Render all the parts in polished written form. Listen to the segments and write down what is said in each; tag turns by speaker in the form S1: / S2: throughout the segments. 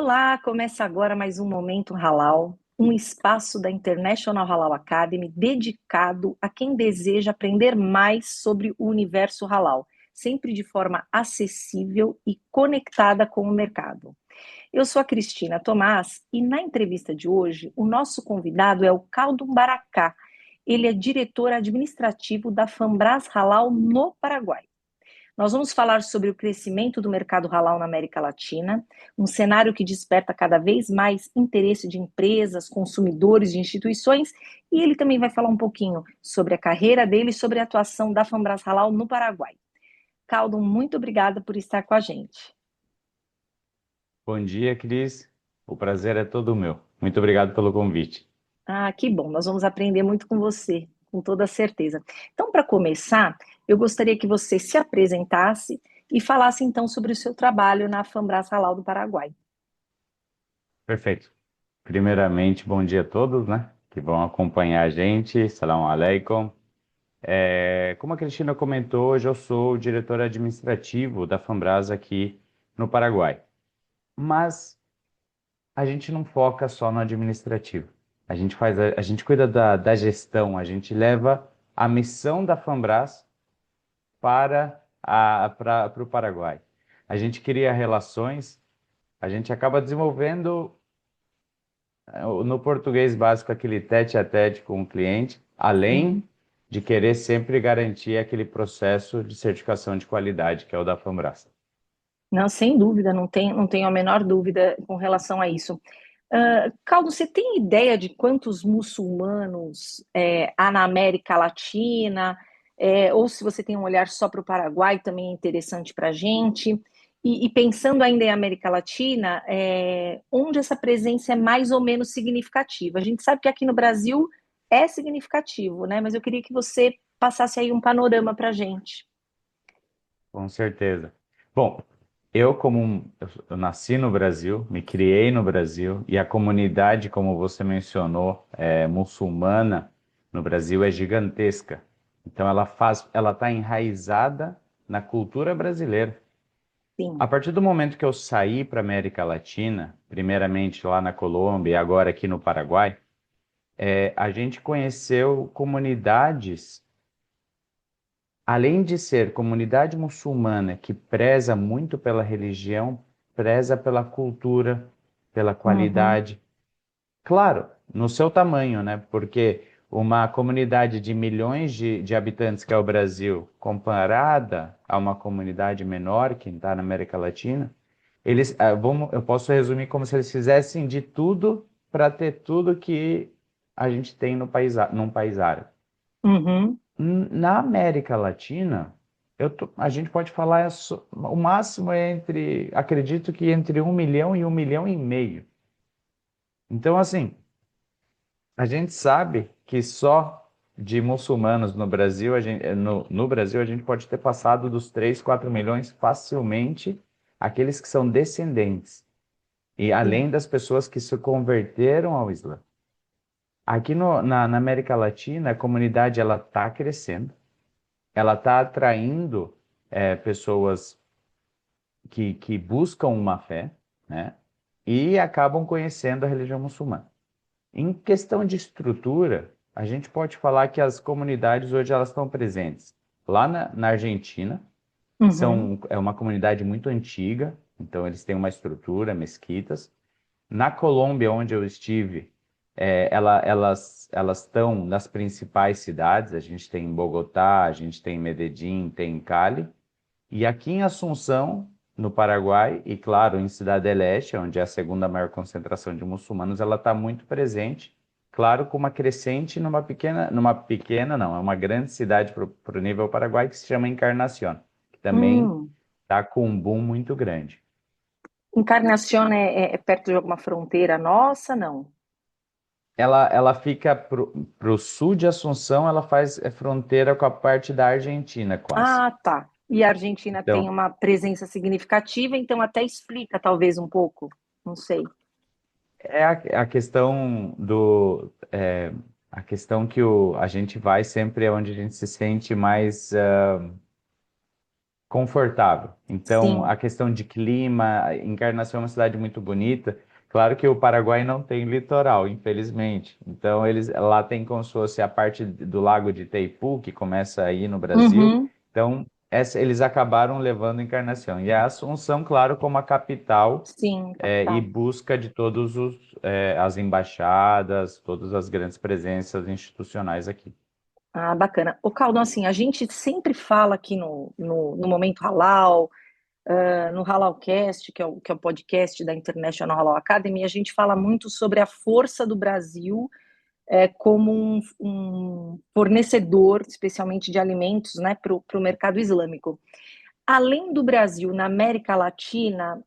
S1: Olá, começa agora mais um Momento Halal, um espaço da International Halal Academy dedicado a quem deseja aprender mais sobre o universo halal, sempre de forma acessível e conectada com o mercado. Eu sou a Cristina Tomás e na entrevista de hoje o nosso convidado é o Khaldun Baracá. Ele é diretor administrativo da Fambras Halal no Paraguai. Nós vamos falar sobre o crescimento do mercado halal na América Latina, um cenário que desperta cada vez mais interesse de empresas, consumidores e instituições, e ele também vai falar um pouquinho sobre a carreira dele e sobre a atuação da Fambras Halal no Paraguai. Khaldun, muito obrigada por estar com a gente.
S2: Bom dia, Cris. O prazer é todo meu. Muito obrigado pelo convite.
S1: Ah, que bom, nós vamos aprender muito com você, com toda certeza. Então, para começar, eu gostaria que você se apresentasse e falasse então sobre o seu trabalho na Fambras Halal do Paraguai.
S2: Perfeito. Primeiramente, bom dia a todos, né? Que vão acompanhar a gente. Salam aleikum. Como a Cristina comentou, hoje eu sou o diretor administrativo da Fambras aqui no Paraguai. Mas a gente não foca só no administrativo. A gente cuida da gestão, a gente leva a missão da Fambras para o Paraguai. A gente cria relações, a gente acaba desenvolvendo no português básico aquele tete a tete com o cliente, além
S1: Uhum.
S2: de querer sempre garantir aquele processo de certificação de qualidade que é o da Fambras.
S1: Não, sem dúvida, não tenho a menor dúvida com relação a isso. Caldo, você tem ideia de quantos muçulmanos há na América Latina? Ou se você tem um olhar só para o Paraguai, também é interessante para a gente. E pensando ainda em América Latina, onde essa presença é mais ou menos significativa? A gente sabe que aqui no Brasil é significativo, né? Mas eu queria que você passasse aí um panorama para a gente.
S2: Com certeza. Bom, eu nasci no Brasil, me criei no Brasil, e a comunidade, como você mencionou, muçulmana no Brasil é gigantesca. Então ela está enraizada na cultura brasileira. A
S1: Sim.
S2: partir do momento que eu saí para a América Latina, primeiramente lá na Colômbia e agora aqui no Paraguai, a gente conheceu comunidades, além de ser comunidade muçulmana que preza muito pela religião, preza pela cultura, pela
S1: Uhum.
S2: qualidade. Claro, no seu tamanho, né? Porque uma comunidade de milhões de habitantes que é o Brasil, comparada a uma comunidade menor que está na América Latina, eu posso resumir como se eles fizessem de tudo para ter tudo que a gente tem no num país árabe.
S1: Uhum.
S2: Na América Latina, a gente pode falar o máximo é acredito que entre 1 milhão e 1,5 milhão. Então, assim, a gente sabe que só de muçulmanos no Brasil, no Brasil, a gente pode ter passado dos 3, 4 milhões facilmente, aqueles que são descendentes, e
S1: Sim.
S2: além das pessoas que se converteram ao Islã. Aqui na América Latina, a comunidade ela está crescendo, ela está atraindo pessoas que buscam uma fé, né? E acabam conhecendo a religião muçulmana. Em questão de estrutura, a gente pode falar que as comunidades hoje elas estão presentes lá na Argentina,
S1: Uhum.
S2: é uma comunidade muito antiga, então eles têm uma estrutura, mesquitas. Na Colômbia, onde eu estive, elas estão nas principais cidades, a gente tem Bogotá, a gente tem Medellín, tem Cali, e aqui em Assunção, no Paraguai, e claro, em Cidade del Este, onde é a segunda maior concentração de muçulmanos, ela está muito presente, claro, com uma crescente numa pequena não, é uma grande cidade para o nível Paraguai que se chama Encarnación, que também
S1: Hum.
S2: está com um boom muito grande.
S1: Encarnação é perto de alguma fronteira nossa? Não.
S2: Ela fica pro sul de Assunção, ela faz fronteira com a parte da Argentina, quase.
S1: Ah, tá. E a Argentina tem
S2: Então,
S1: uma presença significativa, então até explica talvez um pouco. Não sei.
S2: a questão a questão que a gente vai sempre é onde a gente se sente mais confortável. Então,
S1: Sim.
S2: a questão de clima, Encarnação é uma cidade muito bonita. Claro que o Paraguai não tem litoral, infelizmente. Então, eles lá tem como se fosse a parte do Lago de Itaipu, que começa aí no Brasil.
S1: Uhum.
S2: Então, eles acabaram levando Encarnação. E a Assunção, claro, como a capital,
S1: Sim,
S2: e
S1: capital.
S2: busca de todos as embaixadas, todas as grandes presenças institucionais aqui.
S1: Ah, bacana. O Caldão, assim, a gente sempre fala aqui no Momento Halal, no Halalcast, que é o podcast da International Halal Academy, a gente fala muito sobre a força do Brasil como um fornecedor, especialmente de alimentos, né, para o mercado islâmico. Além do Brasil, na América Latina,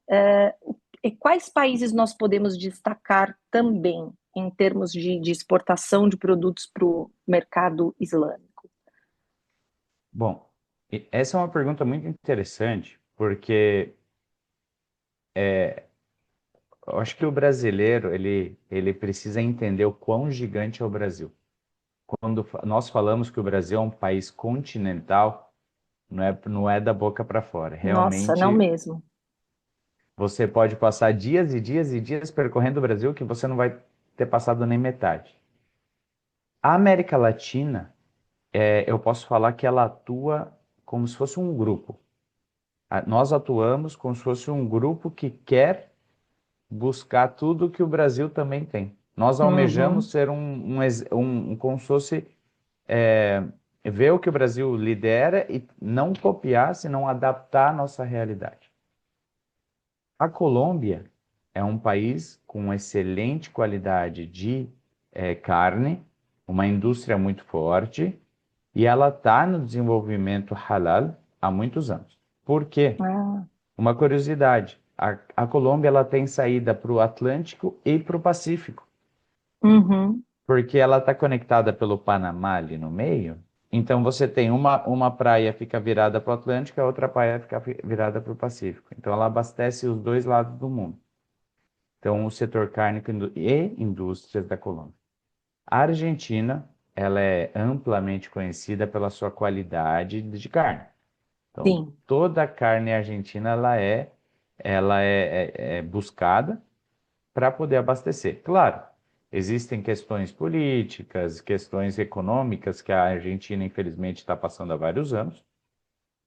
S1: quais países nós podemos destacar também em termos de exportação de produtos para o mercado islâmico?
S2: Bom, essa é uma pergunta muito interessante, porque eu acho que o brasileiro, ele precisa entender o quão gigante é o Brasil. Quando nós falamos que o Brasil é um país continental, não é da boca para fora.
S1: Nossa, não
S2: Realmente,
S1: mesmo.
S2: você pode passar dias e dias e dias percorrendo o Brasil que você não vai ter passado nem metade. A América Latina, eu posso falar que ela atua como se fosse um grupo. Nós atuamos como se fosse um grupo que quer buscar tudo que o Brasil também tem. Nós almejamos
S1: Uhum,
S2: ser como se fosse, é, ver o que o Brasil lidera e não copiar, senão adaptar a nossa realidade. A Colômbia é um país com excelente qualidade de carne, uma indústria muito forte, e ela está no desenvolvimento halal há muitos anos. Por quê?
S1: ah,
S2: Uma curiosidade, a Colômbia ela tem saída para o Atlântico e para o Pacífico,
S1: uhum,
S2: porque ela está conectada pelo Panamá ali no meio. Então você tem uma praia fica virada para o Atlântico e a outra praia fica virada para o Pacífico. Então ela abastece os dois lados do mundo. Então o setor cárnico e indústrias da Colômbia. A Argentina, ela é amplamente conhecida pela sua qualidade de carne. Então,
S1: sim,
S2: toda a carne argentina ela é buscada para poder abastecer. Claro, existem questões políticas, questões econômicas que a Argentina, infelizmente, está passando há vários anos,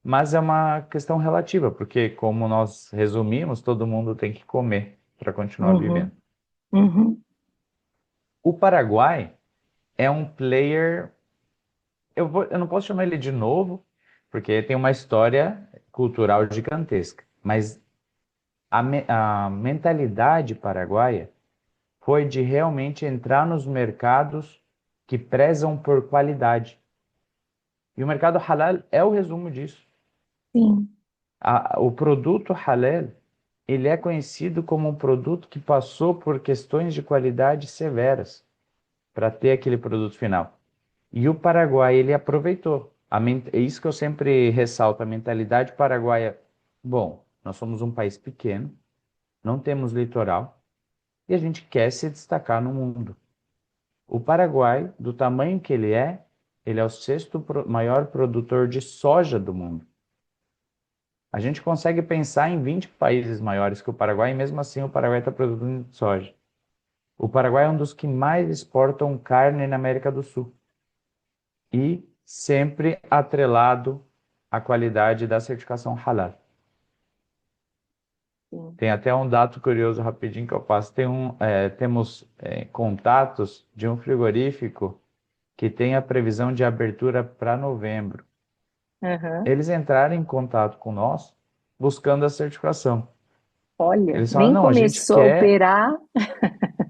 S2: mas é uma questão relativa, porque, como nós resumimos, todo mundo tem que comer para continuar vivendo.
S1: uhum, uhum,
S2: O Paraguai é um player, eu não posso chamar ele de novo, porque tem uma história cultural gigantesca, mas a mentalidade paraguaia foi de realmente entrar nos mercados que prezam por qualidade. E o mercado halal é o resumo disso.
S1: sim,
S2: O produto halal, ele é conhecido como um produto que passou por questões de qualidade severas para ter aquele produto final. E o Paraguai, ele aproveitou. É isso que eu sempre ressalto, a mentalidade paraguaia. Bom, nós somos um país pequeno, não temos litoral, e a gente quer se destacar no mundo. O Paraguai, do tamanho que ele é o sexto maior produtor de soja do mundo. A gente consegue pensar em 20 países maiores que o Paraguai e mesmo assim o Paraguai está produzindo soja. O Paraguai é um dos que mais exportam carne na América do Sul e sempre atrelado à qualidade da certificação halal.
S1: sim.
S2: Tem até um dado curioso rapidinho que eu passo. Temos contatos de um frigorífico que tem a previsão de abertura para novembro.
S1: Aham.
S2: Eles entraram em contato com nós buscando a certificação.
S1: Olha,
S2: Eles falaram,
S1: nem
S2: não,
S1: começou a operar.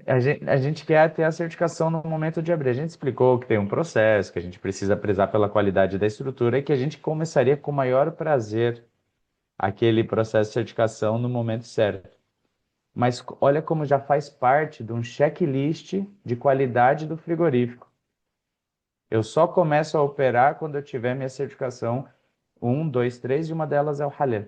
S2: a gente quer ter a certificação no momento de abrir. A gente explicou que tem um processo, que a gente precisa prezar pela qualidade da estrutura e que a gente começaria com o maior prazer aquele processo de certificação no momento certo. Mas olha como já faz parte de um checklist de qualidade do frigorífico. Eu só começo a operar quando eu tiver minha certificação um, 2, 3 e uma delas é o Halal.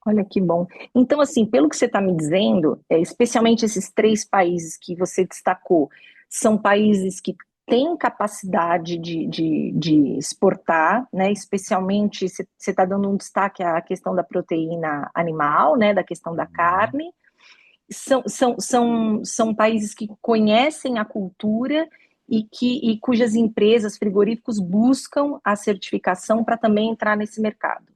S1: Olha que bom. Então, assim, pelo que você está me dizendo, especialmente esses três países que você destacou, são países que tem capacidade de exportar, né? Especialmente você está dando um destaque à questão da proteína animal, né? Da questão da
S2: Uhum.
S1: carne. São países que conhecem a cultura e cujas empresas frigoríficos buscam a certificação para também entrar nesse mercado.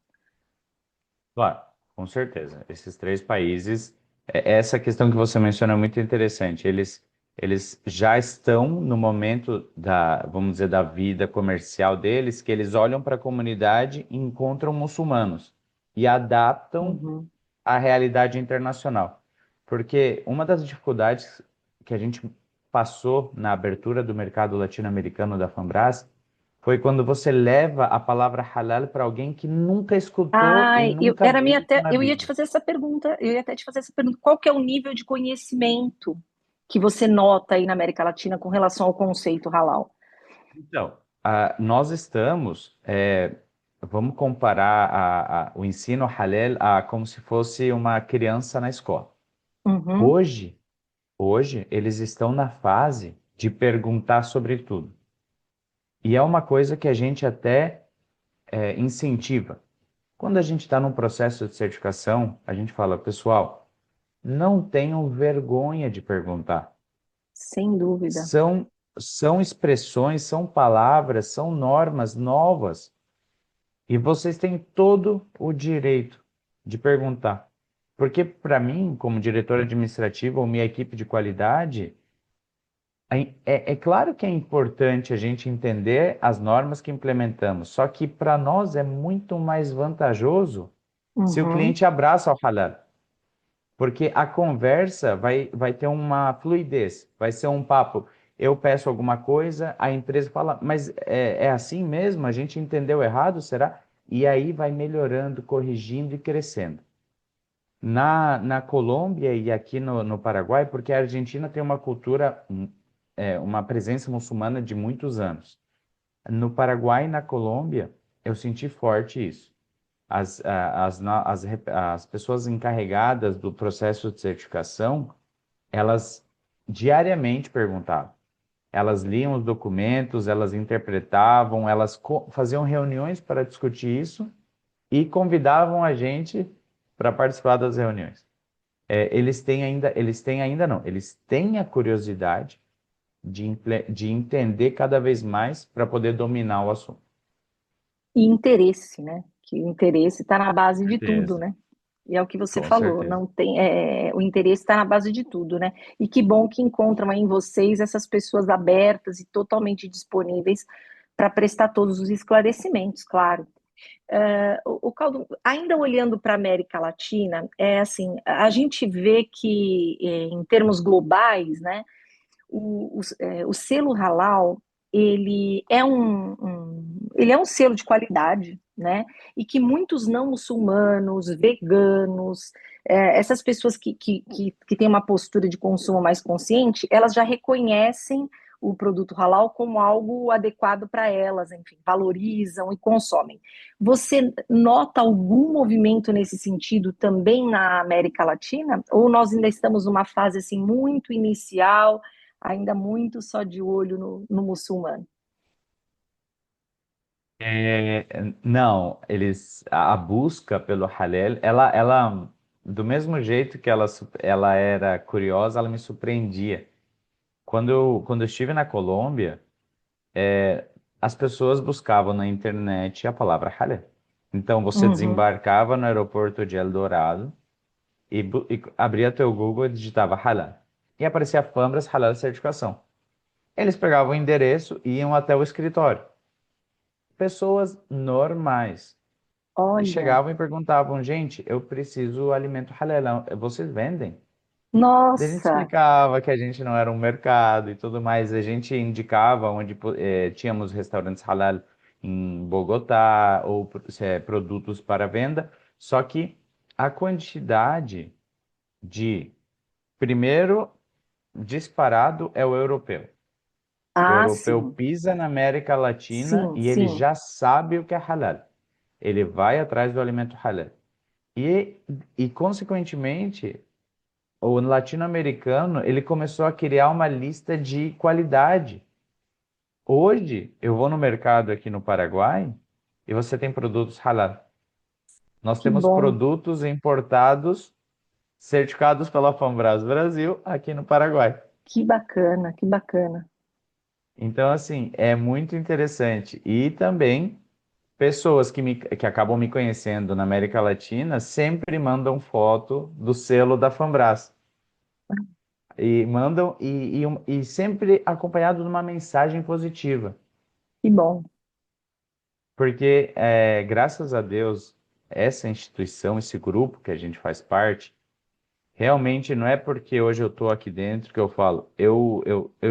S2: Claro, com certeza. Esses três países, essa questão que você menciona é muito interessante. Eles já estão no momento da, vamos dizer, da vida comercial deles, que eles olham para a comunidade e encontram muçulmanos e adaptam
S1: Uhum.
S2: à realidade internacional. Porque uma das dificuldades que a gente passou na abertura do mercado latino-americano da Fambras foi quando você leva a palavra halal para alguém que nunca escutou e
S1: Ai,
S2: nunca
S1: era
S2: viu
S1: minha
S2: isso
S1: até,
S2: na
S1: eu ia te
S2: vida.
S1: fazer essa pergunta, eu ia até te fazer essa pergunta, qual que é o nível de conhecimento que você nota aí na América Latina com relação ao conceito halal?
S2: Então, nós estamos, vamos comparar o ensino halal a como se fosse uma criança na escola.
S1: Uhum,
S2: Hoje, hoje eles estão na fase de perguntar sobre tudo. E é uma coisa que a gente até incentiva. Quando a gente está num processo de certificação, a gente fala, pessoal, não tenham vergonha de perguntar.
S1: sem dúvida.
S2: São, são expressões, são palavras, são normas novas. E vocês têm todo o direito de perguntar. Porque, para mim, como diretor administrativo ou minha equipe de qualidade, é claro que é importante a gente entender as normas que implementamos, só que para nós é muito mais vantajoso se o
S1: Uhum.
S2: cliente abraça o halal, porque a conversa vai ter uma fluidez, vai ser um papo. Eu peço alguma coisa, a empresa fala, mas é assim mesmo? A gente entendeu errado, será? E aí vai melhorando, corrigindo e crescendo. Na Colômbia e aqui no Paraguai, porque a Argentina tem uma cultura, uma presença muçulmana de muitos anos. No Paraguai e na Colômbia, eu senti forte isso. As pessoas encarregadas do processo de certificação, elas diariamente perguntavam. Elas liam os documentos, elas interpretavam, elas faziam reuniões para discutir isso e convidavam a gente para participar das reuniões. Eles têm ainda não, eles têm a curiosidade de entender cada vez mais para poder dominar o assunto.
S1: E interesse, né? Que o interesse está na base de tudo,
S2: Certeza,
S1: né? E é o que você
S2: com
S1: falou,
S2: certeza.
S1: não tem, o interesse está na base de tudo, né? E que bom que encontram aí em vocês essas pessoas abertas e totalmente disponíveis para prestar todos os esclarecimentos, claro. O Caldo, ainda olhando para a América Latina, é assim, a gente vê que em termos globais, né, o selo halal ele é um selo de qualidade, né? E que muitos não muçulmanos, veganos, essas pessoas que têm uma postura de consumo mais consciente, elas já reconhecem o produto halal como algo adequado para elas, enfim, valorizam e consomem. Você nota algum movimento nesse sentido também na América Latina? Ou nós ainda estamos numa fase assim muito inicial, ainda muito só de olho no muçulmano?
S2: É, não, a busca pelo halal, ela, do mesmo jeito que ela era curiosa, ela me surpreendia. Quando eu estive na Colômbia, as pessoas buscavam na internet a palavra halal. Então, você
S1: Uhum.
S2: desembarcava no aeroporto de El Dorado e abria teu Google e digitava halal. E aparecia Fambras Halal Certificação. Eles pegavam o endereço e iam até o escritório. Pessoas normais. E
S1: Olha,
S2: chegavam e perguntavam, gente, eu preciso alimento halal, vocês vendem? Daí a gente
S1: nossa,
S2: explicava que a gente não era um mercado e tudo mais. A gente indicava onde tínhamos restaurantes halal em Bogotá ou produtos para venda. Só que a quantidade de, primeiro, disparado é o europeu. O
S1: ah,
S2: europeu
S1: sim,
S2: pisa na América Latina
S1: sim,
S2: e ele
S1: sim.
S2: já sabe o que é halal. Ele vai atrás do alimento halal. E, consequentemente, o latino-americano, ele começou a criar uma lista de qualidade. Hoje, eu vou no mercado aqui no Paraguai e você tem produtos halal. Nós
S1: Que
S2: temos
S1: bom,
S2: produtos importados, certificados pela Fambras Brasil, aqui no Paraguai.
S1: que bacana, que bacana.
S2: Então, assim, é muito interessante. E também pessoas que acabam me conhecendo na América Latina sempre mandam foto do selo da Fambras. E mandam, e sempre acompanhado de uma mensagem positiva.
S1: Que bom.
S2: Porque, graças a Deus, essa instituição, esse grupo que a gente faz parte, realmente não é porque hoje eu estou aqui dentro que eu falo. Eu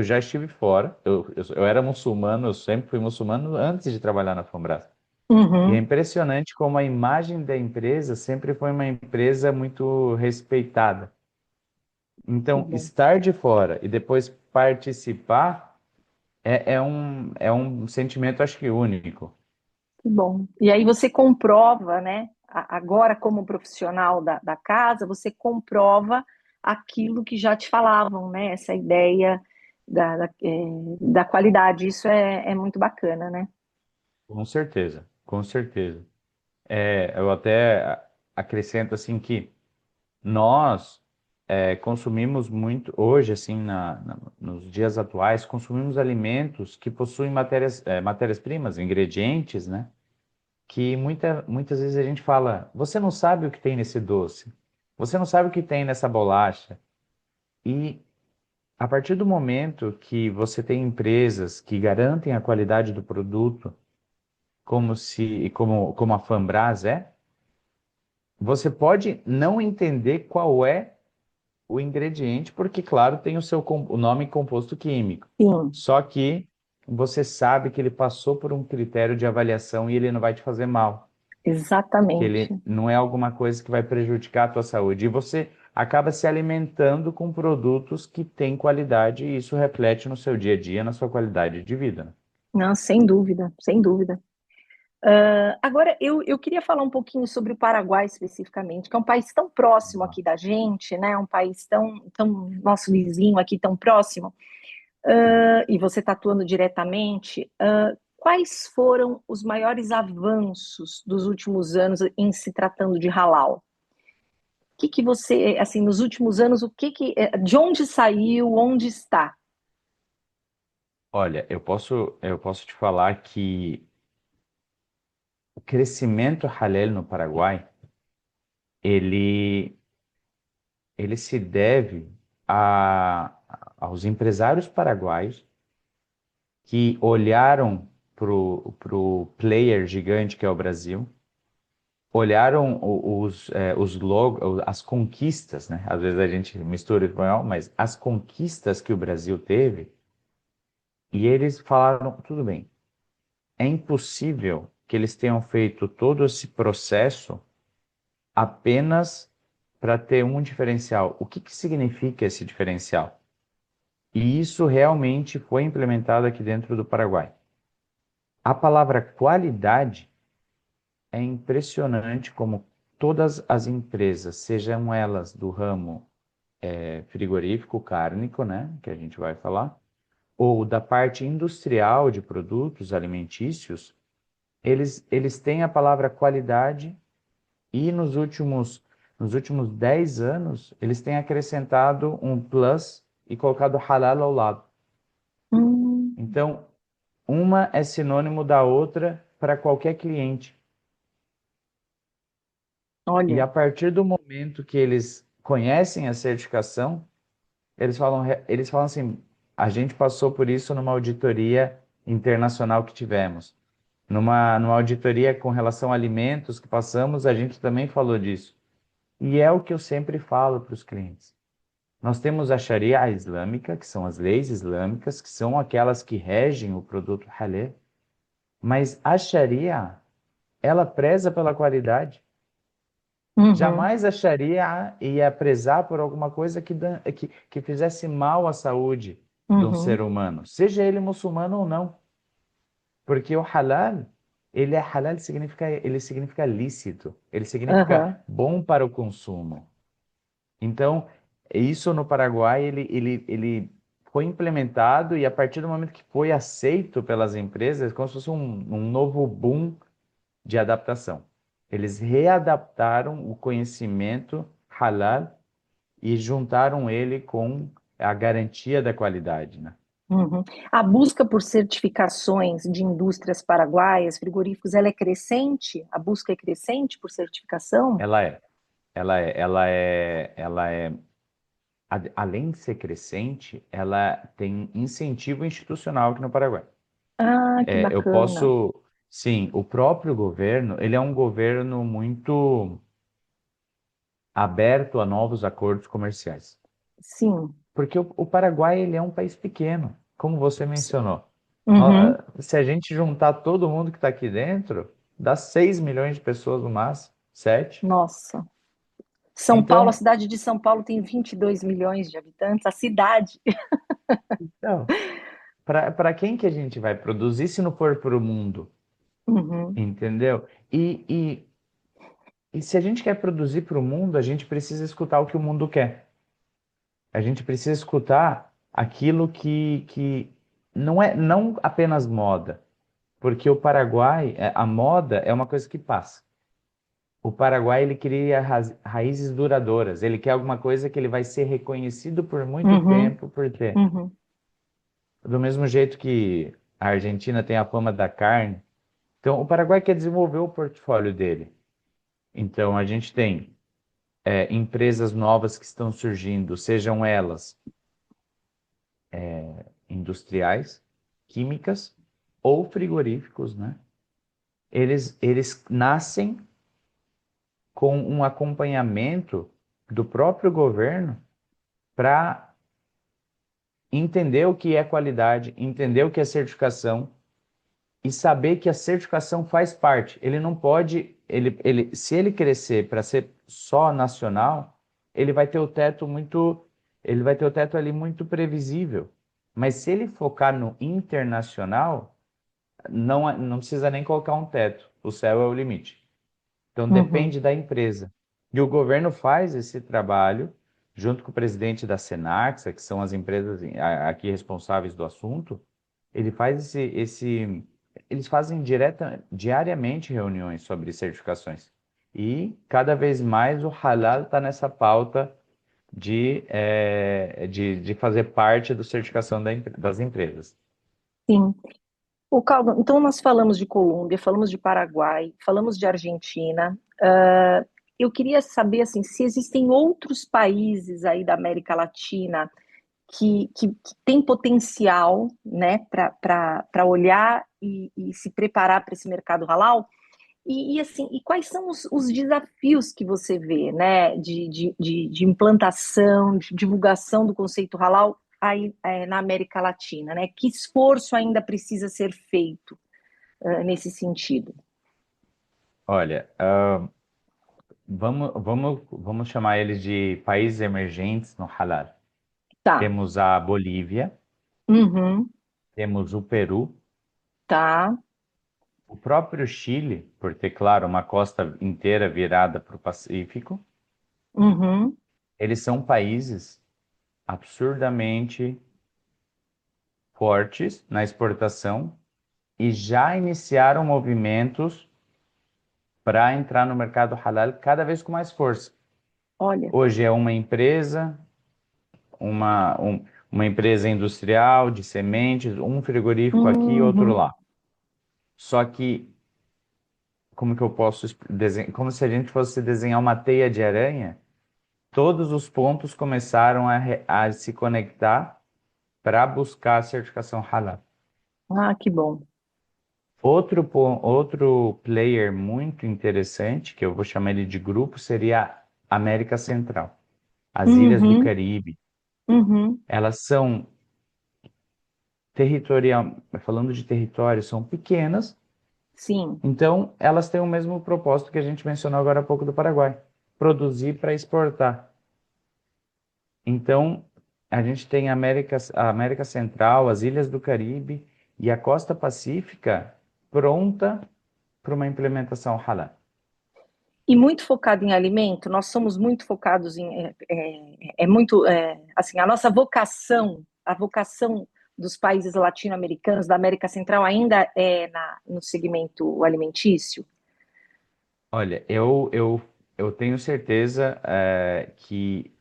S2: já estive fora, eu era muçulmano, eu sempre fui muçulmano antes de trabalhar na Fambras. E é
S1: Uhum,
S2: impressionante como a imagem da empresa sempre foi uma empresa muito respeitada.
S1: que
S2: Então,
S1: bom.
S2: estar de fora e depois participar é um sentimento, acho que único.
S1: Que bom. E aí você comprova, né? Agora, como profissional da casa, você comprova aquilo que já te falavam, né? Essa ideia da qualidade. Isso é muito bacana, né?
S2: Com certeza, com certeza. Eu até acrescento assim que nós consumimos muito, hoje, assim, nos dias atuais, consumimos alimentos que possuem matérias-primas, ingredientes, né? Que muitas vezes a gente fala, você não sabe o que tem nesse doce, você não sabe o que tem nessa bolacha. E a partir do momento que você tem empresas que garantem a qualidade do produto, como a Fambras você pode não entender qual é o ingrediente, porque, claro, tem o nome composto químico.
S1: Sim,
S2: Só que você sabe que ele passou por um critério de avaliação e ele não vai te fazer mal, que ele
S1: exatamente.
S2: não é alguma coisa que vai prejudicar a tua saúde. E você acaba se alimentando com produtos que têm qualidade e isso reflete no seu dia a dia, na sua qualidade de vida, né?
S1: Não, sem dúvida, sem dúvida. Agora, eu queria falar um pouquinho sobre o Paraguai especificamente, que é um país tão próximo aqui da gente, né? Um país tão nosso vizinho aqui tão próximo.
S2: Sim.
S1: E você está atuando diretamente. Quais foram os maiores avanços dos últimos anos em se tratando de halal? O que que você, assim, nos últimos anos, de onde saiu, onde está?
S2: Olha, eu posso te falar que o crescimento halal no Paraguai, ele, ele se deve aos empresários paraguaios que olharam pro player gigante que é o Brasil, olharam as conquistas, né? Às vezes a gente mistura o espanhol, mas as conquistas que o Brasil teve, e eles falaram, tudo bem, é impossível que eles tenham feito todo esse processo apenas para ter um diferencial. O que que significa esse diferencial? E isso realmente foi implementado aqui dentro do Paraguai. A palavra qualidade é impressionante como todas as empresas, sejam elas do ramo frigorífico, cárnico, né, que a gente vai falar, ou da parte industrial de produtos alimentícios, eles têm a palavra qualidade e nos últimos 10 anos, eles têm acrescentado um plus e colocado halal ao lado.
S1: Hum,
S2: Então, uma é sinônimo da outra para qualquer cliente. E a
S1: olha,
S2: partir do momento que eles conhecem a certificação, eles falam assim: a gente passou por isso numa auditoria internacional que tivemos. Numa auditoria com relação a alimentos que passamos, a gente também falou disso. E é o que eu sempre falo para os clientes. Nós temos a Sharia islâmica, que são as leis islâmicas, que são aquelas que regem o produto halal, mas a Sharia, ela preza pela qualidade.
S1: uhum,
S2: Jamais a Sharia ia prezar por alguma coisa que fizesse mal à saúde de um ser
S1: uhum,
S2: humano, seja ele muçulmano ou não. Porque o halal, ele significa lícito, ele
S1: aham,
S2: significa bom para o consumo. Então, isso no Paraguai, ele foi implementado e a partir do momento que foi aceito pelas empresas, como se fosse um novo boom de adaptação. Eles readaptaram o conhecimento halal e juntaram ele com a garantia da qualidade, né?
S1: Uhum. A busca por certificações de indústrias paraguaias, frigoríficos, ela é crescente? A busca é crescente por certificação?
S2: Ela é, ela é, além de ser crescente, ela tem incentivo institucional aqui no Paraguai.
S1: Ah, que
S2: Eu
S1: bacana.
S2: posso, sim, o próprio governo, ele é um governo muito aberto a novos acordos comerciais.
S1: Sim.
S2: Porque o Paraguai, ele é um país pequeno, como você mencionou.
S1: Uhum.
S2: Se a gente juntar todo mundo que está aqui dentro, dá 6 milhões de pessoas no máximo, 7.
S1: Nossa. São Paulo, a
S2: Então,
S1: cidade de São Paulo tem 22 milhões de habitantes, a cidade.
S2: então para quem que a gente vai produzir se não for para o mundo?
S1: Uhum.
S2: Entendeu? E se a gente quer produzir para o mundo, a gente precisa escutar o que o mundo quer. A gente precisa escutar aquilo que não é não apenas moda, porque o Paraguai, a moda é uma coisa que passa. O Paraguai ele cria raízes duradouras. Ele quer alguma coisa que ele vai ser reconhecido por muito
S1: Uhum.
S2: tempo por ter.
S1: Uhum.
S2: Do mesmo jeito que a Argentina tem a fama da carne, então o Paraguai quer desenvolver o portfólio dele. Então a gente tem empresas novas que estão surgindo, sejam elas industriais, químicas ou frigoríficos, né? Eles nascem com um acompanhamento do próprio governo para entender o que é qualidade, entender o que é certificação e saber que a certificação faz parte. Ele não pode, se ele crescer para ser só nacional, ele vai ter o teto muito, ele vai ter o teto ali muito previsível. Mas se ele focar no internacional, não precisa nem colocar um teto. O céu é o limite. Então
S1: Uhum.
S2: depende da empresa. E o governo faz esse trabalho junto com o presidente da Senaxa, que são as empresas aqui responsáveis do assunto. Ele faz eles fazem diariamente reuniões sobre certificações. E cada vez mais o halal está nessa pauta de fazer parte da certificação das empresas.
S1: Sim. O Caldo, então nós falamos de Colômbia, falamos de Paraguai, falamos de Argentina. Eu queria saber assim, se existem outros países aí da América Latina que têm potencial, né, para olhar e se preparar para esse mercado halal. Assim, e quais são os desafios que você vê, né, de implantação, de divulgação do conceito halal aí, na América Latina, né? Que esforço ainda precisa ser feito, nesse sentido?
S2: Olha, vamos chamar eles de países emergentes no halal.
S1: Tá.
S2: Temos a Bolívia,
S1: Uhum.
S2: temos o Peru,
S1: Tá.
S2: o próprio Chile, por ter, claro, uma costa inteira virada para o Pacífico.
S1: Uhum.
S2: Eles são países absurdamente fortes na exportação e já iniciaram movimentos para entrar no mercado halal cada vez com mais força.
S1: Olha.
S2: Hoje é uma empresa industrial de sementes, um frigorífico aqui e outro
S1: Uhum.
S2: lá. Só que, como que eu posso desenhar? Como se a gente fosse desenhar uma teia de aranha, todos os pontos começaram a se conectar para buscar a certificação halal.
S1: Ah, que bom.
S2: Outro player muito interessante, que eu vou chamar ele de grupo, seria a América Central. As Ilhas do
S1: Uhum.
S2: Caribe.
S1: Uhum.
S2: Elas são falando de território, são pequenas,
S1: Sim.
S2: então elas têm o mesmo propósito que a gente mencionou agora há pouco do Paraguai, produzir para exportar. Então, a gente tem a América Central, as Ilhas do Caribe e a Costa Pacífica pronta para uma implementação halal.
S1: E muito focado em alimento, nós somos muito focados em, muito, assim, a nossa vocação a vocação dos países latino-americanos, da América Central, ainda é no segmento alimentício?
S2: Olha, eu tenho certeza que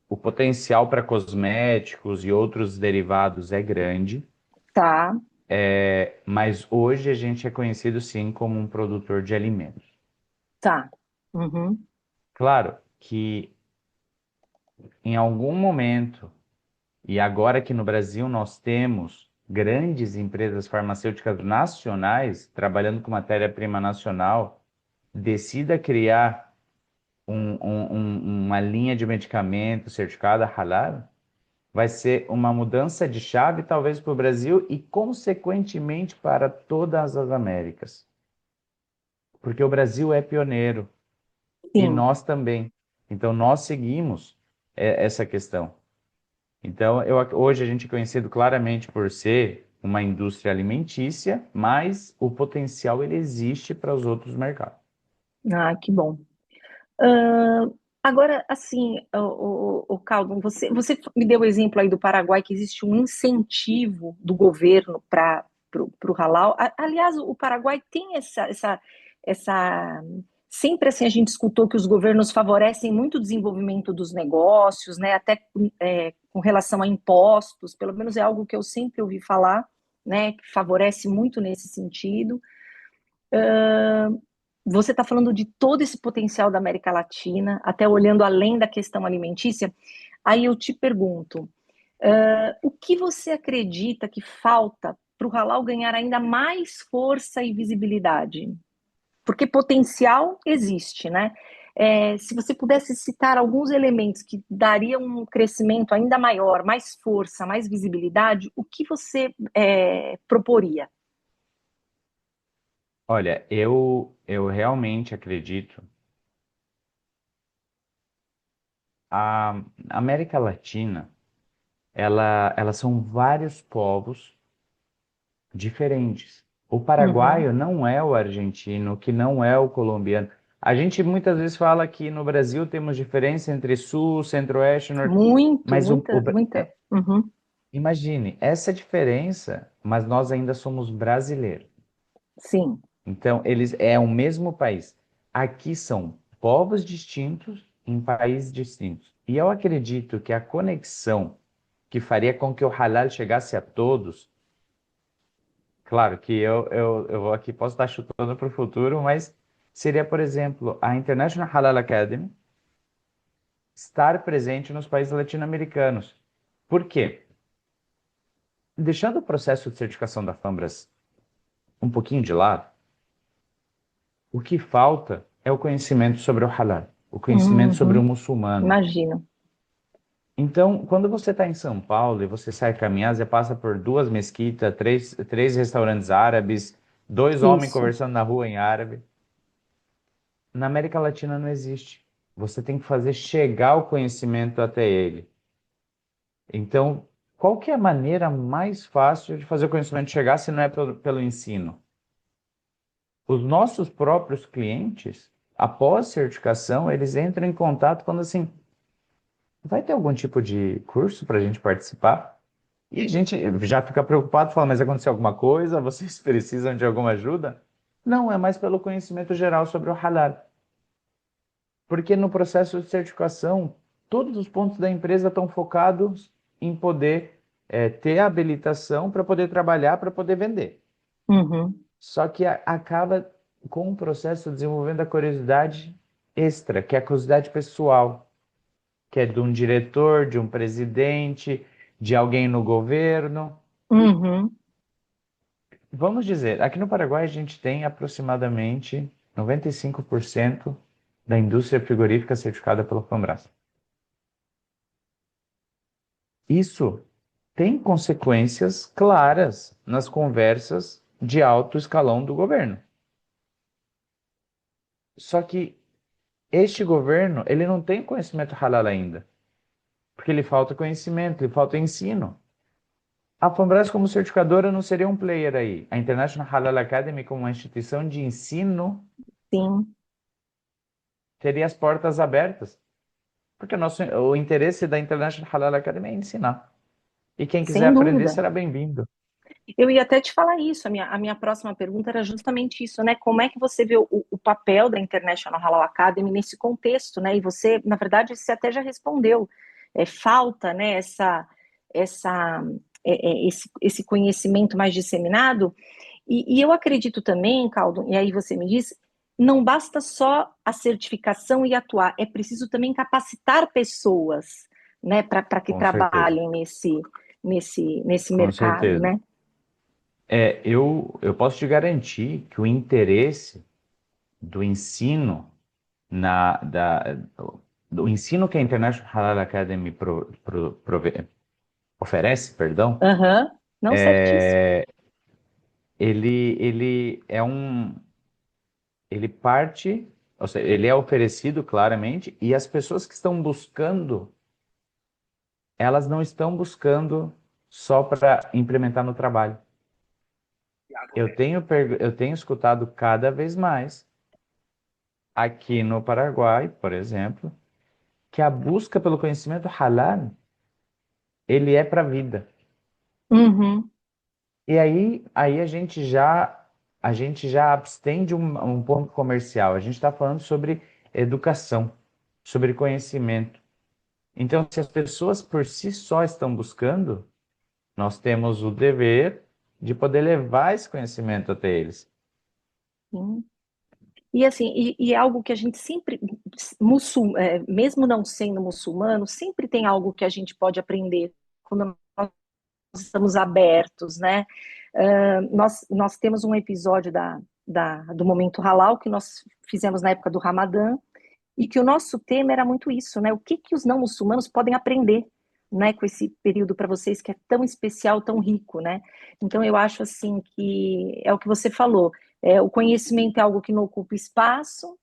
S2: o potencial para cosméticos e outros derivados é grande,
S1: Tá,
S2: mas hoje a gente é conhecido sim como um produtor de alimentos.
S1: tá. Uhum.
S2: Claro que em algum momento, e agora que no Brasil nós temos grandes empresas farmacêuticas nacionais trabalhando com matéria-prima nacional, decida criar uma linha de medicamento certificada halal, vai ser uma mudança de chave, talvez para o Brasil e, consequentemente, para todas as Américas. Porque o Brasil é pioneiro e
S1: Sim.
S2: nós também. Então, nós seguimos essa questão. Então, hoje a gente é conhecido claramente por ser uma indústria alimentícia, mas o potencial ele existe para os outros mercados.
S1: Ah, que bom. Ah, agora, assim, o Caldo, você me deu o exemplo aí do Paraguai, que existe um incentivo do governo para o halal. Aliás, o Paraguai tem essa. Sempre assim a gente escutou que os governos favorecem muito o desenvolvimento dos negócios, né? Até com relação a impostos, pelo menos é algo que eu sempre ouvi falar, né? Que favorece muito nesse sentido. Você está falando de todo esse potencial da América Latina, até olhando além da questão alimentícia. Aí eu te pergunto, o que você acredita que falta para o halal ganhar ainda mais força e visibilidade? Porque potencial existe, né? Se você pudesse citar alguns elementos que dariam um crescimento ainda maior, mais força, mais visibilidade, o que você proporia?
S2: Olha, eu realmente acredito. A América Latina, elas são vários povos diferentes. O
S1: Uhum.
S2: paraguaio não é o argentino, que não é o colombiano. A gente muitas vezes fala que no Brasil temos diferença entre sul, centro-oeste e norte,
S1: Muito,
S2: mas
S1: muita, muita. Uhum.
S2: imagine essa diferença, mas nós ainda somos brasileiros.
S1: Sim.
S2: Então, eles é o mesmo país. Aqui são povos distintos em países distintos. E eu acredito que a conexão que faria com que o halal chegasse a todos. Claro que eu vou aqui, posso estar chutando para o futuro, mas seria, por exemplo, a International Halal Academy estar presente nos países latino-americanos. Por quê? Deixando o processo de certificação da FAMBRAS um pouquinho de lado, o que falta é o conhecimento sobre o halal, o conhecimento sobre o
S1: Uhum.
S2: muçulmano.
S1: Imagino.
S2: Então, quando você está em São Paulo e você sai caminhar, você passa por duas mesquitas, três restaurantes árabes, dois homens
S1: Isso.
S2: conversando na rua em árabe. Na América Latina não existe. Você tem que fazer chegar o conhecimento até ele. Então, qual que é a maneira mais fácil de fazer o conhecimento chegar se não é pelo ensino? Os nossos próprios clientes, após certificação, eles entram em contato falando assim, vai ter algum tipo de curso para a gente participar? E a gente já fica preocupado, fala, mas aconteceu alguma coisa? Vocês precisam de alguma ajuda? Não, é mais pelo conhecimento geral sobre o halal. Porque no processo de certificação, todos os pontos da empresa estão focados em poder ter habilitação para poder trabalhar, para poder vender.
S1: Uhum.
S2: Só que acaba com o processo desenvolvendo a curiosidade extra, que é a curiosidade pessoal, que é de um diretor, de um presidente, de alguém no governo.
S1: Uhum.
S2: Vamos dizer, aqui no Paraguai a gente tem aproximadamente 95% da indústria frigorífica certificada pela FAMBRAS. Isso tem consequências claras nas conversas de alto escalão do governo. Só que este governo, ele não tem conhecimento halal ainda, porque lhe falta conhecimento, lhe falta ensino. A FAMBRAS como certificadora não seria um player aí. A International Halal Academy como uma instituição de ensino
S1: Sim.
S2: teria as portas abertas, porque o interesse da International Halal Academy é ensinar. E quem quiser
S1: sem
S2: aprender
S1: dúvida.
S2: será bem-vindo.
S1: Eu ia até te falar isso, a minha próxima pergunta era justamente isso, né? Como é que você vê o papel da International Halal Academy nesse contexto, né? E você, na verdade, você até já respondeu. Falta, né, essa, esse conhecimento mais disseminado. E eu acredito também, Caldo, e aí você me diz, não basta só a certificação e atuar, é preciso também capacitar pessoas, né, para que
S2: Com certeza,
S1: trabalhem nesse
S2: com
S1: mercado,
S2: certeza.
S1: né?
S2: Eu posso te garantir que o interesse do ensino na, da, do ensino que a International Halal Academy oferece, perdão,
S1: Aham, não, certíssimo.
S2: ele é ele parte, ou seja, ele é oferecido claramente e as pessoas que estão buscando, elas não estão buscando só para implementar no trabalho. Eu tenho escutado cada vez mais aqui no Paraguai, por exemplo, que a busca pelo conhecimento halal, ele é para a vida.
S1: Uhum,
S2: E aí a gente já abstém de um ponto comercial. A gente está falando sobre educação, sobre conhecimento. Então, se as pessoas por si só estão buscando, nós temos o dever de poder levar esse conhecimento até eles.
S1: sim. E assim, e é algo que a gente sempre, mesmo não sendo muçulmano, sempre tem algo que a gente pode aprender quando nós estamos abertos, né? Nós temos um episódio do Momento Halal que nós fizemos na época do Ramadã, e que o nosso tema era muito isso, né? O que que os não muçulmanos podem aprender, né, com esse período para vocês que é tão especial, tão rico, né? Então eu acho assim que é o que você falou, o conhecimento é algo que não ocupa espaço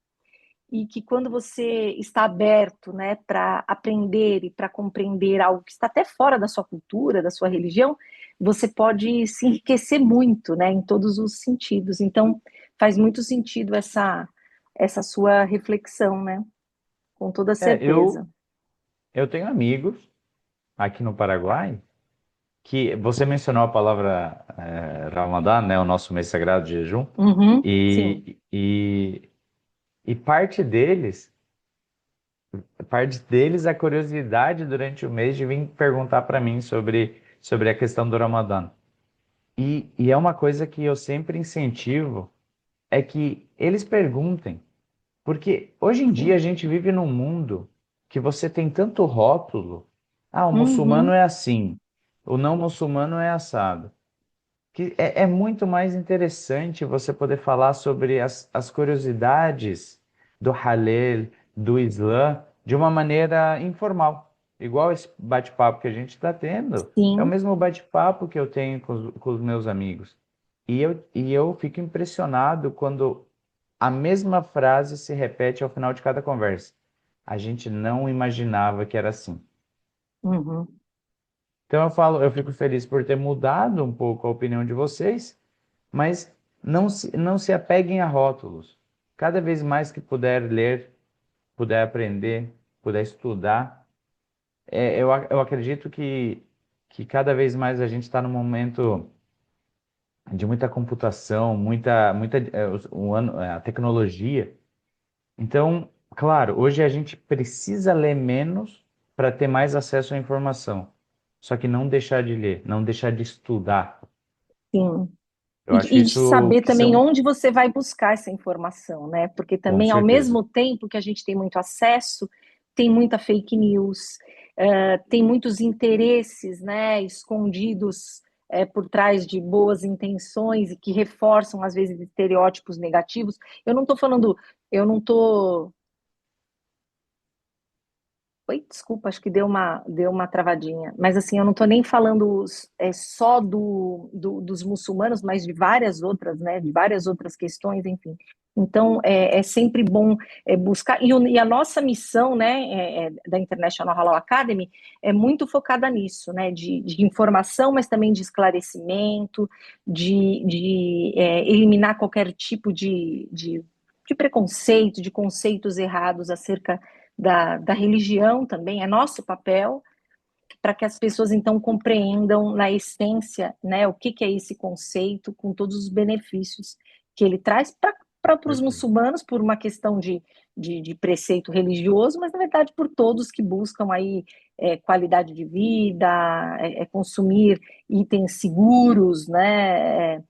S1: e que quando você está aberto, né, para aprender e para compreender algo que está até fora da sua cultura, da sua religião, você pode se enriquecer muito, né, em todos os sentidos. Então faz muito sentido essa sua reflexão, né? Com toda
S2: É, eu,
S1: certeza.
S2: eu tenho amigos aqui no Paraguai que você mencionou a palavra Ramadã, né, o nosso mês sagrado de jejum,
S1: Uhum, sim,
S2: e, e, e parte deles a curiosidade durante o mês de vir perguntar para mim sobre a questão do Ramadã. E é uma coisa que eu sempre incentivo, é que eles perguntem, porque hoje em dia
S1: sim.
S2: a gente vive num mundo que você tem tanto rótulo. Ah, o muçulmano
S1: Uhum,
S2: é assim, o não muçulmano é assado. Que é muito mais interessante você poder falar sobre as curiosidades do Halal, do Islã, de uma maneira informal. Igual esse bate-papo que a gente está tendo, é o
S1: sim.
S2: mesmo bate-papo que eu tenho com os meus amigos. E eu fico impressionado quando a mesma frase se repete ao final de cada conversa. A gente não imaginava que era assim.
S1: Uhum,
S2: Então eu fico feliz por ter mudado um pouco a opinião de vocês, mas não se apeguem a rótulos. Cada vez mais que puder ler, puder aprender, puder estudar, eu acredito que cada vez mais a gente está num momento de muita computação, a tecnologia. Então, claro, hoje a gente precisa ler menos para ter mais acesso à informação. Só que não deixar de ler, não deixar de estudar.
S1: sim.
S2: Eu acho
S1: E de
S2: isso
S1: saber
S2: que
S1: também
S2: são,
S1: onde você vai buscar essa informação, né? Porque
S2: com
S1: também, ao
S2: certeza.
S1: mesmo tempo que a gente tem muito acesso, tem muita fake news, tem muitos interesses, né, escondidos, por trás de boas intenções e que reforçam, às vezes, estereótipos negativos. Eu não estou falando, eu não estou. Oi, desculpa, acho que deu uma travadinha. Mas assim, eu não estou nem falando só dos muçulmanos, mas de várias outras, né? De várias outras questões, enfim. Então, é sempre bom buscar. E a nossa missão, né, da International Halal Academy, é muito focada nisso, né? De informação, mas também de esclarecimento, de eliminar qualquer tipo de preconceito, de conceitos errados acerca da religião também, é nosso papel, para que as pessoas então compreendam na essência, né, o que, que é esse conceito, com todos os benefícios que ele traz para os
S2: Perfeito.
S1: muçulmanos, por uma questão de preceito religioso, mas na verdade por todos que buscam aí qualidade de vida, consumir itens seguros, né,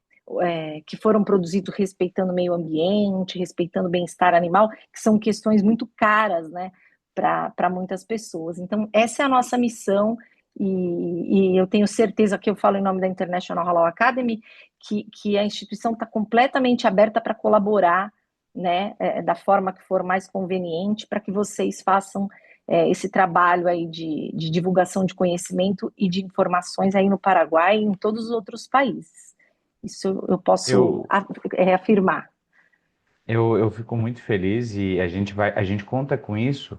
S1: que foram produzidos respeitando o meio ambiente, respeitando o bem-estar animal, que são questões muito caras, né, para muitas pessoas. Então, essa é a nossa missão, e eu tenho certeza que eu falo em nome da International Halal Academy, que a instituição está completamente aberta para colaborar, né, da forma que for mais conveniente, para que vocês façam esse trabalho aí de divulgação de conhecimento e de informações aí no Paraguai e em todos os outros países. Isso eu posso
S2: Eu,
S1: afirmar.
S2: eu fico muito feliz e a gente conta com isso,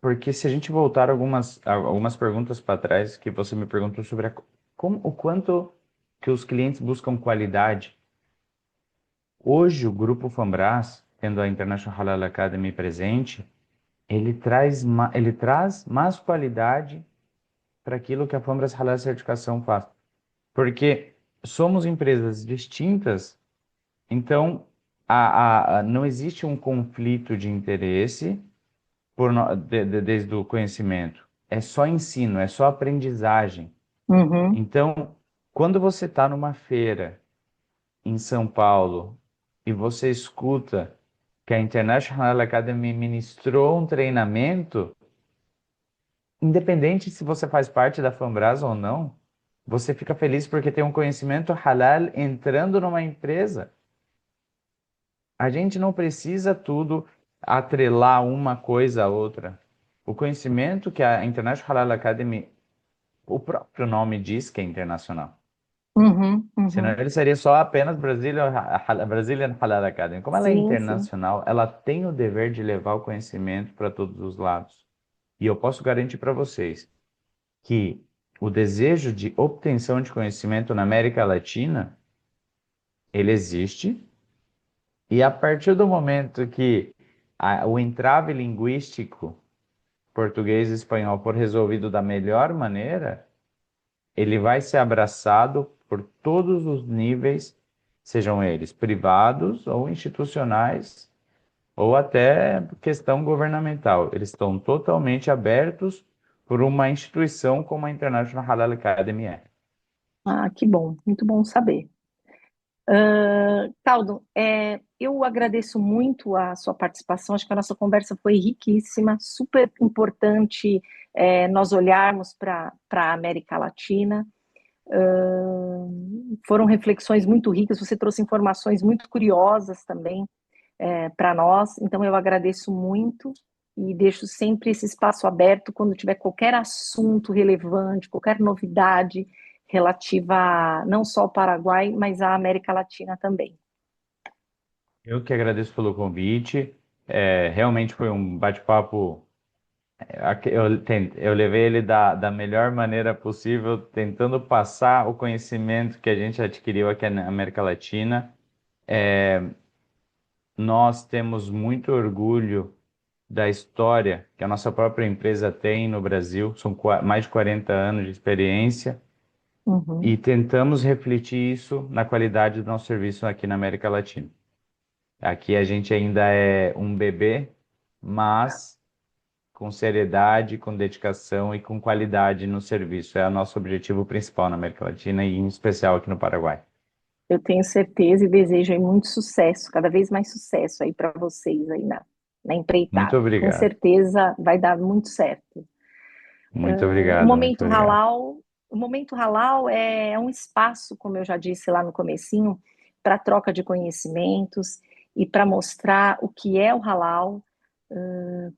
S2: porque se a gente voltar algumas perguntas para trás, que você me perguntou sobre o quanto que os clientes buscam qualidade. Hoje, o Grupo Fambras, tendo a International Halal Academy presente, ele traz mais qualidade para aquilo que a Fambras Halal Certificação faz. Porque somos empresas distintas, então não existe um conflito de interesse desde o conhecimento. É só ensino, é só aprendizagem.
S1: Uhum,
S2: Então, quando você está numa feira em São Paulo e você escuta que a International Academy ministrou um treinamento, independente se você faz parte da Fambras ou não, você fica feliz porque tem um conhecimento halal entrando numa empresa. A gente não precisa tudo atrelar uma coisa à outra. O conhecimento que a International Halal Academy, o próprio nome diz que é internacional.
S1: uhum,
S2: Senão
S1: uhum.
S2: ele seria só apenas Brazilian Halal Academy. Como ela é
S1: Sim, sim.
S2: internacional, ela tem o dever de levar o conhecimento para todos os lados. E eu posso garantir para vocês que o desejo de obtenção de conhecimento na América Latina, ele existe, e a partir do momento que o entrave linguístico português e espanhol for resolvido da melhor maneira, ele vai ser abraçado por todos os níveis, sejam eles privados ou institucionais, ou até questão governamental. Eles estão totalmente abertos por uma instituição como a International Halal Academy é.
S1: Ah, que bom, muito bom saber. Caldo, eu agradeço muito a sua participação. Acho que a nossa conversa foi riquíssima, super importante nós olharmos para a América Latina. Foram reflexões muito ricas, você trouxe informações muito curiosas também para nós, então eu agradeço muito e deixo sempre esse espaço aberto quando tiver qualquer assunto relevante, qualquer novidade relativa não só ao Paraguai, mas à América Latina também.
S2: Eu que agradeço pelo convite. Realmente foi um bate-papo. Eu levei ele da melhor maneira possível, tentando passar o conhecimento que a gente adquiriu aqui na América Latina. Nós temos muito orgulho da história que a nossa própria empresa tem no Brasil, são mais de 40 anos de experiência,
S1: Uhum.
S2: e tentamos refletir isso na qualidade do nosso serviço aqui na América Latina. Aqui a gente ainda é um bebê, mas com seriedade, com dedicação e com qualidade no serviço. É o nosso objetivo principal na América Latina e em especial aqui no Paraguai.
S1: Eu tenho certeza e desejo aí muito sucesso, cada vez mais sucesso aí para vocês aí na
S2: Muito
S1: empreitada. Com
S2: obrigado.
S1: certeza vai dar muito certo.
S2: Muito
S1: O
S2: obrigado, muito
S1: Momento
S2: obrigado.
S1: Halal, o Momento Halal é um espaço, como eu já disse lá no comecinho, para troca de conhecimentos e para mostrar o que é o halal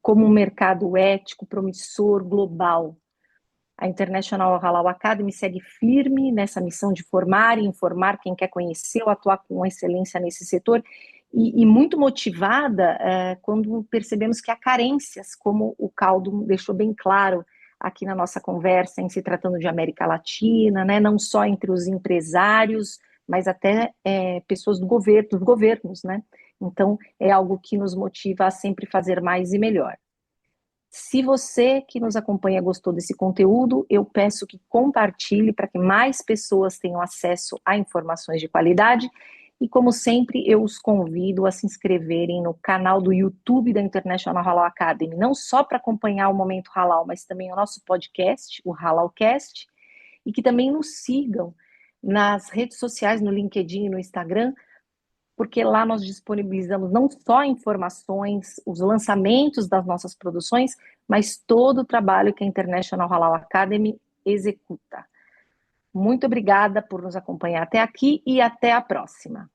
S1: como um mercado ético, promissor, global. A International Halal Academy segue firme nessa missão de formar e informar quem quer conhecer ou atuar com excelência nesse setor e muito motivada quando percebemos que há carências, como o Caldo deixou bem claro aqui na nossa conversa, em se tratando de América Latina, né, não só entre os empresários, mas até pessoas do governo, dos governos, né? Então, é algo que nos motiva a sempre fazer mais e melhor. Se você que nos acompanha gostou desse conteúdo, eu peço que compartilhe para que mais pessoas tenham acesso a informações de qualidade. E como sempre, eu os convido a se inscreverem no canal do YouTube da International Halal Academy, não só para acompanhar o Momento Halal, mas também o nosso podcast, o Halalcast, e que também nos sigam nas redes sociais, no LinkedIn e no Instagram, porque lá nós disponibilizamos não só informações, os lançamentos das nossas produções, mas todo o trabalho que a International Halal Academy executa. Muito obrigada por nos acompanhar até aqui e até a próxima.